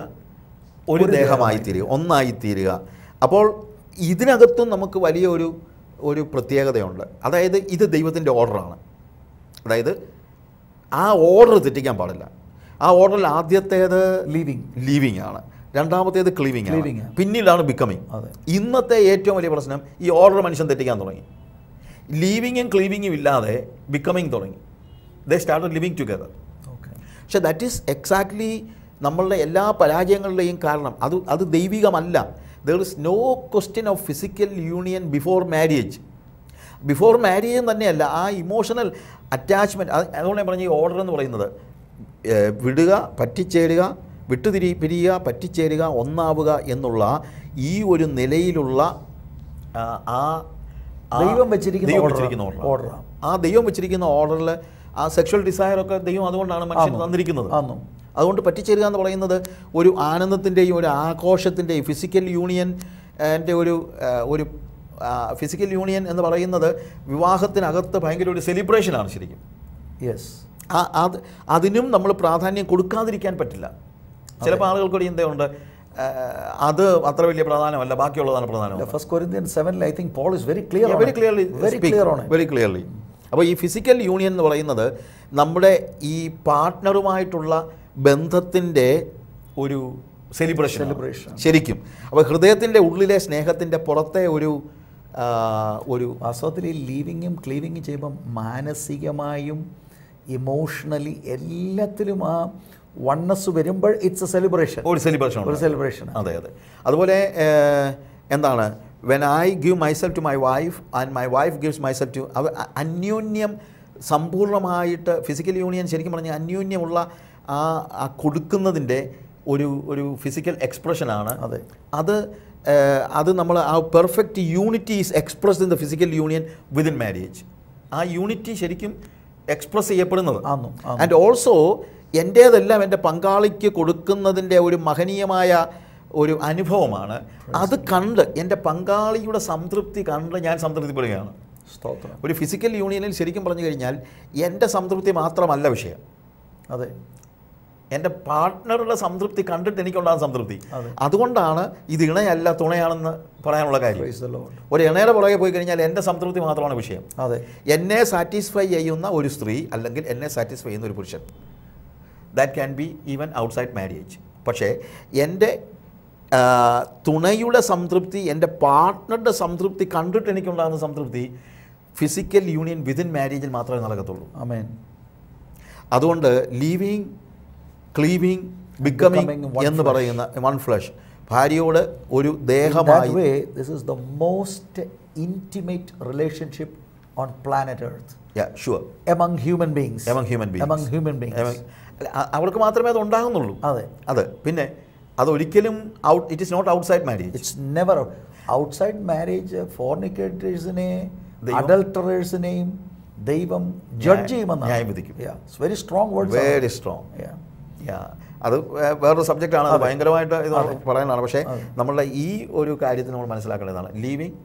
ഒരു ദേഹമായിത്തീരുക, ഒന്നായിത്തീരുക. അപ്പോൾ ഇതിനകത്തും നമുക്ക് വലിയ ഒരു പ്രത്യേകതയുണ്ട്. അതായത് ഇത് ദൈവത്തിൻ്റെ ഓർഡറാണ്. അതായത് ആ ഓർഡർ തെറ്റിക്കാൻ പാടില്ല. ആ ഓർഡറിൽ ആദ്യത്തേത് ലീവിങ് ആണ്, രണ്ടാമത്തേത് ക്ലീവിങ് ആണ്, പിന്നീടാണ് ബിക്കമിങ്. ഇന്നത്തെ ഏറ്റവും വലിയ പ്രശ്നം ഈ ഓർഡർ മനുഷ്യൻ തെറ്റിക്കാൻ തുടങ്ങി. ലീവിങ്ങും ക്ലീവിങ്ങും ഇല്ലാതെ ബിക്കമിങ് തുടങ്ങി. They started living together. പക്ഷേ ദാറ്റ് ഈസ് എക്സാക്ട്ലി നമ്മളുടെ എല്ലാ പരാജയങ്ങളുടെയും കാരണം. അത് ദൈവികമല്ല. There is no question of physical union before marriage. Before marriage തന്നെയല്ല, ആ ഇമോഷണൽ അറ്റാച്ച്മെൻറ്റ്. അതുകൊണ്ട് ഞാൻ പറഞ്ഞ ഈ ഓർഡർ എന്ന് പറയുന്നത് വിടുക, പറ്റിച്ചേരുക, പിരിയുക, പറ്റിച്ചേരുക, ഒന്നാവുക എന്നുള്ള ഈ ഒരു നിലയിലുള്ള ദൈവം വെച്ചിരിക്കുന്ന ഓർഡർ. ആ ദൈവം വെച്ചിരിക്കുന്ന ഓർഡറിൽ ആ സെക്ഷൽ ഡിസയറൊക്കെ ദൈവം അതുകൊണ്ടാണ് മനുഷ്യന് തന്നിരിക്കുന്നത്. അതുകൊണ്ട് പറ്റിച്ചേരുക എന്ന് പറയുന്നത് ഒരു ആനന്ദത്തിൻ്റെയും ഒരു ആഘോഷത്തിൻ്റെയും ഫിസിക്കൽ യൂണിയൻ ഒരു ഫിസിക്കൽ യൂണിയൻ എന്ന് പറയുന്നത് വിവാഹത്തിനകത്ത് ഭയങ്കര ഒരു സെലിബ്രേഷനാണ് ശരിക്കും. യെസ്, അതിനും നമ്മൾ പ്രാധാന്യം കൊടുക്കാതിരിക്കാൻ പറ്റില്ല. ചിലപ്പോൾ ആളുകൾക്കൊരു ചിന്തയുണ്ട്, അത് അത്ര വലിയ പ്രാധാന്യമല്ല, ബാക്കിയുള്ളതാണ് പ്രധാനം. First Corinthians 7 I think Paul is very clearly. അപ്പോൾ ഈ ഫിസിക്കൽ യൂണിയൻ എന്ന് പറയുന്നത് നമ്മുടെ ഈ പാർട്ട്ണറുമായിട്ടുള്ള ബന്ധത്തിൻ്റെ ഒരു സെലിബ്രേഷൻ ശരിക്കും. അപ്പോൾ ഹൃദയത്തിൻ്റെ ഉള്ളിലെ സ്നേഹത്തിൻ്റെ പുറത്തെ ഒരു വാസ്തവത്തിൽ ഈ ലീവിങ്ങും ക്ലീവിങ്ങും ചെയ്യുമ്പം മാനസികമായും ഇമോഷണലി എല്ലാത്തിലും ആ വണ്ണസ് വരുമ്പോൾ ഇറ്റ്സ് എ സെലിബ്രേഷൻ. ഒരു സെലിബ്രേഷൻ. അതെ. അതുപോലെ എന്താണ്, when I give myself to my wife and my wife gives myself to, അന്യോന്യം സമ്പൂർണ്ണമായിട്ട് ഫിസിക്കൽ യൂണിയൻ ശരിക്കും പറഞ്ഞാൽ അന്യോന്യമുള്ള ആ കൊടുക്കുന്നതിൻ്റെ ഒരു ഫിസിക്കൽ എക്സ്പ്രഷനാണ്. അത് നമ്മൾ ആ perfect unity is expressed in the physical union within marriage. ആ യൂണിറ്റി ശരിക്കും എക്സ്പ്രസ് ചെയ്യപ്പെടുന്നത്. ആൻഡ് ഓൾസോ എൻ്റേതെല്ലാം എൻ്റെ പങ്കാളിക്ക് കൊടുക്കുന്നതിൻ്റെ ഒരു മഹനീയമായ ഒരു അനുഭവമാണ്. അത് കണ്ട് എൻ്റെ പങ്കാളിയുടെ സംതൃപ്തി കണ്ട് ഞാൻ സംതൃപ്തിപ്പെടുകയാണ്. ഒരു ഫിസിക്കൽ യൂണിയനിൽ ശരിക്കും പറഞ്ഞു കഴിഞ്ഞാൽ എൻ്റെ സംതൃപ്തി മാത്രമല്ല വിഷയം, അതെ, എൻ്റെ പാർട്ട്ണറുടെ സംതൃപ്തി കണ്ടിട്ട് എനിക്കുണ്ടാകുന്ന സംതൃപ്തി. അതുകൊണ്ടാണ് ഇത് ഇണയല്ല തുണയാണെന്ന് പറയാനുള്ള കാര്യം. ഒരു ഇണയുടെ പുറകെ പോയി കഴിഞ്ഞാൽ എൻ്റെ സംതൃപ്തി മാത്രമാണ് വിഷയം. അതെ, എന്നെ സാറ്റിസ്ഫൈ ചെയ്യുന്ന ഒരു സ്ത്രീ അല്ലെങ്കിൽ എന്നെ സാറ്റിസ്ഫൈ ചെയ്യുന്ന ഒരു പുരുഷൻ, that can be even outside marriage. പക്ഷേ എൻ്റെ തുണയുടെ സംതൃപ്തി, എൻ്റെ പാർട്ട്ണറുടെ സംതൃപ്തി കണ്ടിട്ട് എനിക്കുണ്ടാകുന്ന സംതൃപ്തി ഫിസിക്കൽ യൂണിയൻ വിതിൻ മാരേജിൽ മാത്രമേ നടക്കത്തുള്ളൂ. ആമേൻ. അതുകൊണ്ട് ലീവിങ്, ക്ലീവിങ്, ബിക്കമിങ് എന്ന് പറയുന്ന വൺ ഫ്ലഷ്, ഭാര്യയോട് ഒരു ദേഹമായി. This is the most intimate relationship on planet Earth. Sure. among human beings. അവർക്ക് മാത്രമേ അത് ഉണ്ടാകുന്നുള്ളൂ. അതെ. പിന്നെ അതൊരിക്കലും it is not outside marriage. It's never outside marriage. ഫോർണിക്കേറ്റേഴ്സിനെ, അഡൾട്ടറേഴ്സിനെയും ദൈവം ജഡ്ജ് ചെയ്യുമെന്ന് ന്യായം വിധിക്കും. Very strong words, very strong. അത് വേറൊരു സബ്ജക്റ്റാണ്, അത് ഭയങ്കരമായിട്ട് ഇത് പറയാനാണ്. പക്ഷേ നമ്മളുടെ ഈ ഒരു കാര്യത്തിൽ നമ്മൾ മനസ്സിലാക്കേണ്ടതാണ്, leaving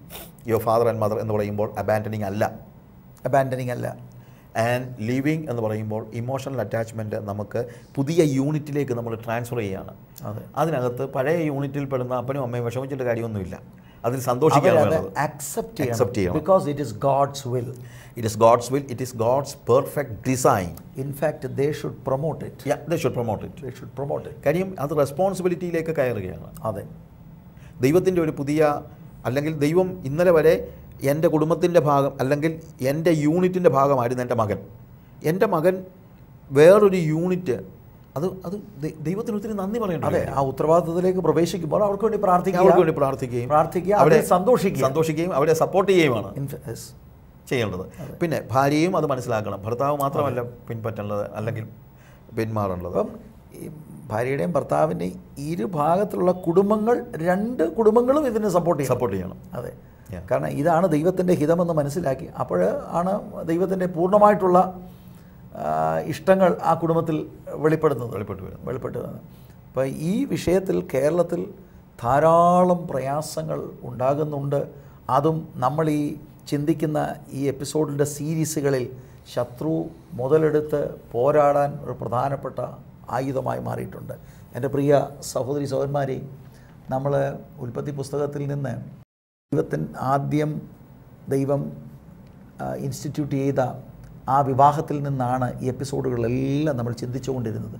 your father and mother എന്ന് പറയുമ്പോൾ അബാൻഡനിങ് അല്ല. ആൻഡ് ലീവിങ് എന്ന് പറയുമ്പോൾ ഇമോഷണൽ അറ്റാച്ച്മെൻറ്റ് നമുക്ക് പുതിയ യൂണിറ്റിലേക്ക് നമ്മൾ ട്രാൻസ്ഫർ ചെയ്യുകയാണ്. അതിനകത്ത് പഴയ യൂണിറ്റിൽ പെടുന്ന അപ്പനും അമ്മയും വിഷമിച്ചിട്ട് കാര്യമൊന്നുമില്ല. അതിൽ സന്തോഷിക്കാണ്, accept ചെയ്യണം. Because it is God's will. It is God's will. It is God's perfect design. In fact, they should promote it. Yeah, they should promote it. കാര്യം അത് റെസ്പോൺസിബിലിറ്റിയിലേക്ക് കയറുകയാണ്. അതെ. ദൈവത്തിൻ്റെ ഒരു പുതിയ, അല്ലെങ്കിൽ ദൈവം ഇന്നലെ വരെ എൻ്റെ കുടുംബത്തിൻ്റെ ഭാഗം അല്ലെങ്കിൽ എൻ്റെ യൂണിറ്റിൻ്റെ ഭാഗമായിരുന്നു എൻ്റെ മകൻ വേറൊരു യൂണിറ്റ്. അത് ദൈവത്തിന് ഒത്തിരി നന്ദി പറയണം. അതെ, ആ ഉത്തരവാദിത്തത്തിലേക്ക് പ്രവേശിക്കുമ്പോൾ അവർക്ക് വേണ്ടി പ്രാർത്ഥിക്കുക, അവരെ സന്തോഷിക്കുകയും അവരെ സപ്പോർട്ട് ചെയ്യുകയുമാണ് ചെയ്യേണ്ടത്. പിന്നെ ഭാര്യയും അത് മനസ്സിലാക്കണം. ഭർത്താവ് മാത്രമല്ല പിൻപറ്റേണ്ടത്, അല്ലെങ്കിൽ പിന്മാറേണ്ടത്. അപ്പം ഈ ഭാര്യയുടെയും ഭർത്താവിൻ്റെയും ഇരുഭാഗത്തുള്ള കുടുംബങ്ങൾ, രണ്ട് കുടുംബങ്ങളും ഇതിന് സപ്പോർട്ട് ചെയ്യണം. അതെ, കാരണം ഇതാണ് ദൈവത്തിൻ്റെ ഹിതമെന്ന് മനസ്സിലാക്കി അപ്പോൾ ആണ് ദൈവത്തിൻ്റെ പൂർണ്ണമായിട്ടുള്ള ഇഷ്ടങ്ങൾ ആ കുടുംബത്തിൽ വെളിപ്പെട്ടു വരുന്നത്. അപ്പോൾ ഈ വിഷയത്തിൽ കേരളത്തിൽ ധാരാളം പ്രയാസങ്ങൾ ഉണ്ടാകുന്നുണ്ട്. അതും നമ്മൾ ഈ ചിന്തിക്കുന്ന ഈ എപ്പിസോഡിൻ്റെ സീരീസുകളിൽ ശത്രു മുതലെടുത്ത് പോരാടാൻ ഒരു പ്രധാനപ്പെട്ട ആയുധമായി മാറിയിട്ടുണ്ട്. എൻ്റെ പ്രിയ സഹോദരി സഹോദരന്മാരെ, നമ്മൾ ഉൽപ്പത്തി പുസ്തകത്തിൽ നിന്ന് ആദ്യം ദൈവം ഇൻസ്റ്റിറ്റ്യൂട്ട് ചെയ്ത ആ വിവാഹത്തിൽ നിന്നാണ് ഈ എപ്പിസോഡുകളെല്ലാം നമ്മൾ ചിന്തിച്ചുകൊണ്ടിരുന്നത്.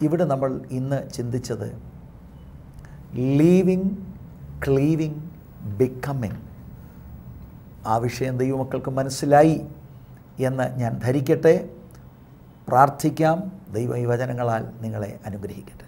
ഇവിടെ നമ്മൾ ഇന്ന് ചിന്തിച്ചത് ലീവിങ്, ക്ലീവിങ്, ബിക്കമിങ്. ആ വിഷയം ദൈവമക്കൾക്ക് മനസ്സിലായി എന്ന് ഞാൻ ധരിക്കട്ടെ. പ്രാർത്ഥിക്കാം. ദൈവം ഈ വചനങ്ങളാൽ നിങ്ങളെ അനുഗ്രഹിക്കട്ടെ.